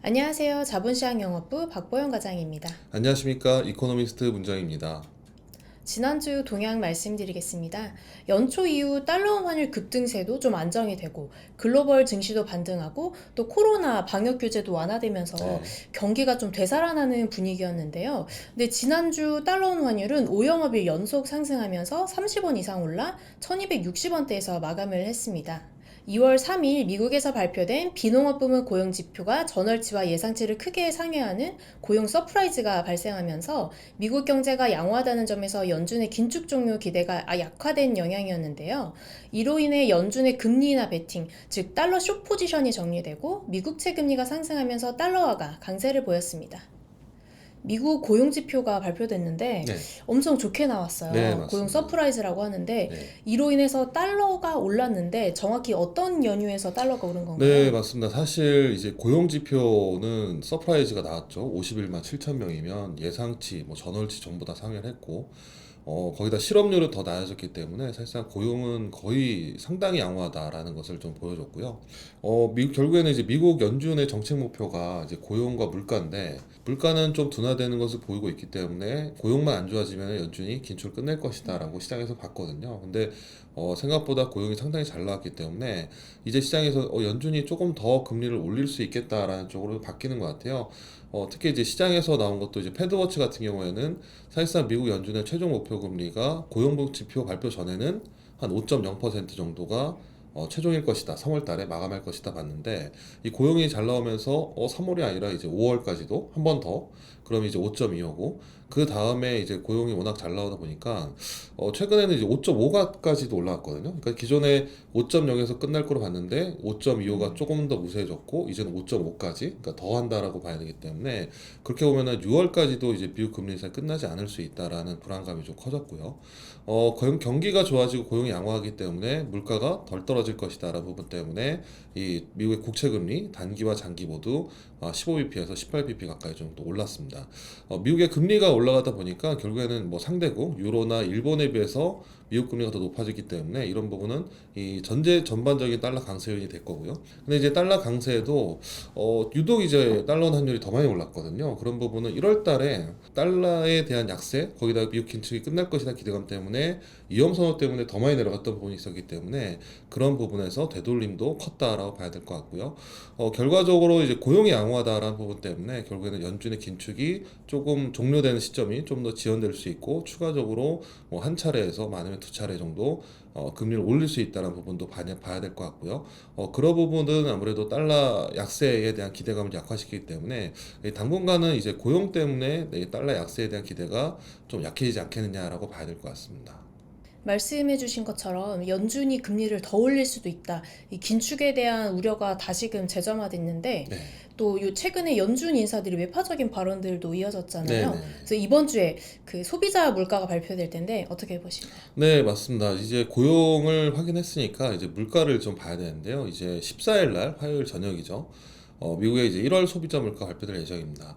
안녕하세요. 자본시장영업부 박보영 과장입니다. 안녕하십니까. 이코노미스트 문정입니다. 지난주 동향 말씀드리겠습니다. 연초 이후 달러원 환율 급등세도 좀 안정이 되고 글로벌 증시도 반등하고 또 코로나 방역 규제도 완화되면서 네. 경기가 좀 되살아나는 분위기였는데요. 근데 지난주 달러원 환율은 5영업일 연속 상승하면서 30원 이상 올라 1260원대에서 마감을 했습니다. 2월 3일 미국에서 발표된 비농업 부문 고용 지표가 전월치와 예상치를 크게 상회하는 고용 서프라이즈가 발생하면서 미국 경제가 양호하다는 점에서 연준의 긴축 종료 기대가 약화된 영향이었는데요. 이로 인해 연준의 금리 인하 베팅, 즉 달러 숏 포지션이 정리되고 미국채 금리가 상승하면서 달러화가 강세를 보였습니다. 미국 고용 지표가 발표됐는데 네. 엄청 좋게 네, 나왔어요. 고용 맞습니다. 서프라이즈라고 하는데 네. 이로 인해서 달러가 올랐는데 정확히 어떤 연유에서 달러가 오른 건가요? 네, 맞습니다. 사실 이제 고용 지표는 서프라이즈가 나왔죠. 51만 7천 명이면 예상치, 전월치 전부 다 상회를 했고, 거기다 실업률은 더 낮아졌기 때문에 사실상 고용은 거의 상당히 양호하다라는 것을 좀 보여줬고요. 결국에는 이제 미국 연준의 정책 목표가 이제 고용과 물가인데, 물가는 좀 둔화되는 것을 보이고 있기 때문에 고용만 안 좋아지면 연준이 긴축을 끝낼 것이다라고 시장에서 봤거든요. 근데 생각보다 고용이 상당히 잘 나왔기 때문에 이제 시장에서 연준이 조금 더 금리를 올릴 수 있겠다라는 쪽으로 바뀌는 것 같아요. 특히 이제 시장에서 나온 것도 이제 패드워치 같은 경우에는 사실상 미국 연준의 최종 목표 금리가 고용 지표 발표 전에는 한 5.0% 정도가 최종일 것이다. 3월 달에 마감할 것이다 봤는데 이 고용이 잘 나오면서 3월이 아니라 이제 5월까지도 한 번 더 그럼 이제 5.2고 그 다음에 이제 고용이 워낙 잘 나오다 보니까 최근에는 이제 5.5까지도 올라왔거든요. 그러니까 기존에 5.0에서 끝날 거로 봤는데 5.25가 조금 더 우세해졌고 이제는 5.5까지 그러니까 더 한다라고 봐야 되기 때문에 그렇게 보면은 6월까지도 이제 미국 금리 인상이 끝나지 않을 수 있다라는 불안감이 좀 커졌고요. 경기가 좋아지고 고용이 양호하기 때문에 물가가 덜 떨어질 것이다라는 부분 때문에 이 미국의 국채 금리 단기와 장기 모두 15bp에서 18bp 가까이 정도 올랐습니다. 미국의 금리가 올라가다 보니까 결국에는 뭐 상대국 유로나 일본에 비해서 미국 금리가 더 높아지기 때문에 이런 부분은 이 전반적인 달러 강세 요인이 될 거고요. 근데 이제 달러 강세에도 유독 이제 달러 환율이 더 많이 올랐거든요. 그런 부분은 1월 달에 달러에 대한 약세, 거기다 미국 긴축이 끝날 것이라는 기대감 때문에 위험 선호 때문에 더 많이 내려갔던 부분이 있었기 때문에 그런 부분에서 되돌림도 컸다라고 봐야 될 것 같고요. 결과적으로 이제 고용이 양호하다라는 부분 때문에 결국에는 연준의 긴축이 조금 종료되는 시점이 좀 더 지연될 수 있고 추가적으로 뭐 한 차례에서 많으면 두 차례 정도 금리를 올릴 수 있다는 부분도 봐야 될 것 같고요. 그런 부분은 아무래도 달러 약세에 대한 기대감을 약화시키기 때문에 당분간은 이제 고용 때문에 이 달러 약세에 대한 기대가 좀 약해지지 않겠느냐라고 봐야 될 것 같습니다. 말씀해 주신 것처럼 연준이 금리를 더 올릴 수도 있다. 이 긴축에 대한 우려가 다시금 재점화됐는데 네. 또 요 최근에 연준 인사들이 외파적인 발언들도 네, 이어졌잖아요. 네, 그래서 이번 주에 그 소비자 물가가 발표될 텐데 어떻게 보시나요? 네, 맞습니다. 이제 고용을 확인했으니까 이제 물가를 좀 봐야 되는데요. 이제 14일 날 화요일 저녁이죠. 미국의 이제 1월 소비자 물가 발표될 예정입니다.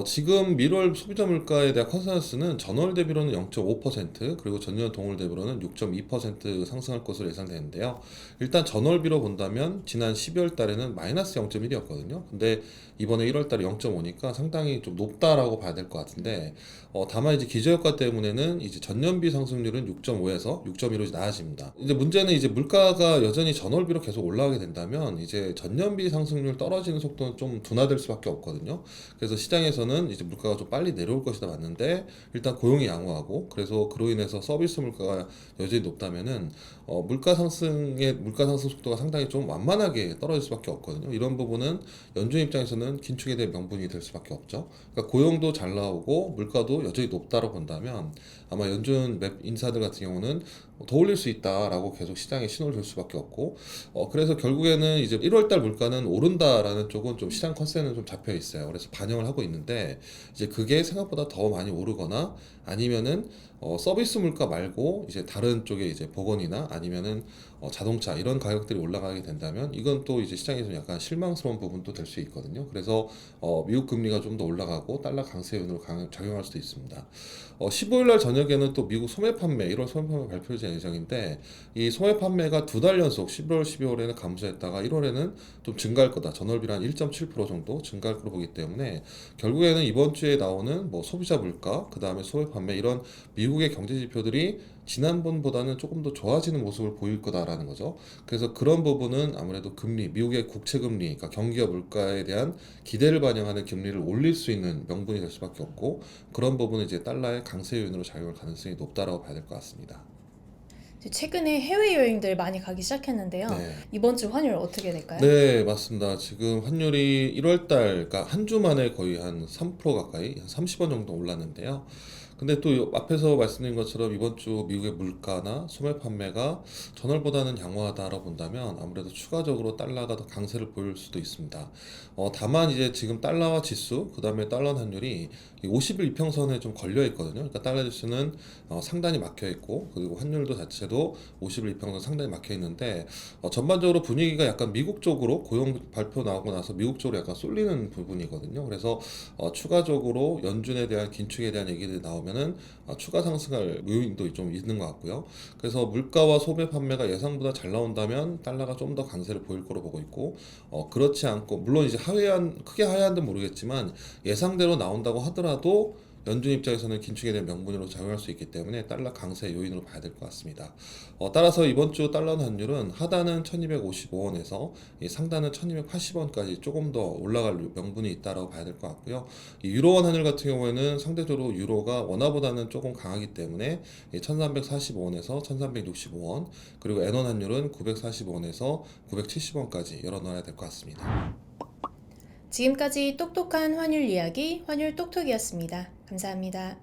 지금 1월 소비자 물가에 대한 컨센서스는 전월 대비로는 0.5% 그리고 전년 동월 대비로는 6.2% 상승할 것으로 예상되는데요. 일단 전월비로 본다면 지난 12월 달에는 마이너스 0.1이었거든요. 근데 이번에 1월 달에 0.5니까 상당히 좀 높다라고 봐야 될 것 같은데 다만 이제 기저효과 때문에는 이제 전년비 상승률은 6.5에서 6.2로 낮아집니다. 이제 문제는 이제 물가가 여전히 전월비로 계속 올라가게 된다면 이제 전년비 상승률 떨어지는 속도는 좀 둔화될 수밖에 없거든요. 그래서 시장에서는 이제 물가가 좀 빨리 내려올 것이다 맞는데 일단 고용이 양호하고 그래서 그로 인해서 서비스 물가가 여전히 높다면은 물가 상승 속도가 상당히 좀 완만하게 떨어질 수밖에 없거든요. 이런 부분은 연준 입장에서는 긴축에 대한 명분이 될 수밖에 없죠. 그러니까 고용도 잘 나오고 물가도 여전히 높다고 본다면 아마 연준 맵 인사들 같은 경우는 더 올릴 수 있다라고 계속 시장에 신호를 줄 수밖에 없고 그래서 결국에는 이제 1월달 물가는 오른다라는 쪽은 좀 시장 컨센은 좀 잡혀 있어요. 그래서 반영을 하고 있는데 이제 그게 생각보다 더 많이 오르거나 아니면은 서비스 물가 말고 이제 다른 쪽에 이제 보건이나 아니면은 자동차 이런 가격들이 올라가게 된다면 이건 또 이제 시장에서 약간 실망스러운 부분도 될 수 있거든요. 그래서 미국 금리가 좀 더 올라가고 달러 강세 요인으로 작용할 수도 있습니다. 15일 날 저녁에는 또 미국 소매 판매 1월 소매 판매 발표될 예정인데 이 소매 판매가 두 달 연속 11월, 12월에는 감소했다가 1월에는 좀 증가할 거다. 전월비로 한 1.7% 정도 증가할 거로 보기 때문에 결국에는 이번 주에 나오는 뭐 소비자 물가, 그 다음에 소매 판매 이런 미국의 경제 지표들이 지난번보다는 조금 더 좋아지는 모습을 보일 거다라는 거죠. 그래서 그런 부분은 아무래도 금리, 미국의 국채 금리, 그러니까 경기와 물가에 대한 기대를 반영하는 금리를 올릴 수 있는 명분이 될 수밖에 없고 그런 부분은 이제 달러의 강세 요인으로 작용할 가능성이 높다라고 봐야 될 것 같습니다. 최근에 해외여행들 많이 가기 시작했는데요. 네. 이번 주 환율 어떻게 될까요? 네, 맞습니다. 지금 환율이 1월 달, 그러니까 한 주 만에 거의 한 3% 가까이, 한 30원 정도 올랐는데요. 근데 또 앞에서 말씀드린 것처럼 이번 주 미국의 물가나 소매 판매가 전월보다는 양호하다라고 본다면 아무래도 추가적으로 달러가 더 강세를 보일 수도 있습니다. 다만 이제 지금 달러와 지수, 그 다음에 달러 환율이 이 50일 이평선에 좀 걸려 있거든요. 그러니까 달러 지수는 상단이 막혀 있고 그리고 환율도 자체도 50일 이평선 상단이 막혀 있는데 전반적으로 분위기가 약간 미국 쪽으로 고용 발표 나오고 나서 미국 쪽으로 약간 쏠리는 부분이거든요. 그래서 추가적으로 연준에 대한 긴축에 대한 얘기들이 나오면은 추가 상승할 요인도 좀 있는 것 같고요. 그래서 물가와 소매 판매가 예상보다 잘 나온다면 달러가 좀 더 강세를 보일 거로 보고 있고 그렇지 않고 물론 이제 크게 하회한 듯 모르겠지만 예상대로 나온다고 하더라도 연준 입장에서는 긴축에 대한 명분으로 작용할 수 있기 때문에 달러 강세 요인으로 봐야 될 것 같습니다. 따라서 이번 주 달러 환율은 하단은 1255원에서 상단은 1280원까지 조금 더 올라갈 명분이 있다라고 봐야 될 것 같고요. 이 유로원 환율 같은 경우에는 상대적으로 유로가 원화보다는 조금 강하기 때문에 1345원에서 1365원 그리고 엔원 환율은 945원에서 970원까지 열어놔야 될 것 같습니다. 지금까지 똑똑한 환율 이야기, 환율 똑똑이었습니다. 감사합니다.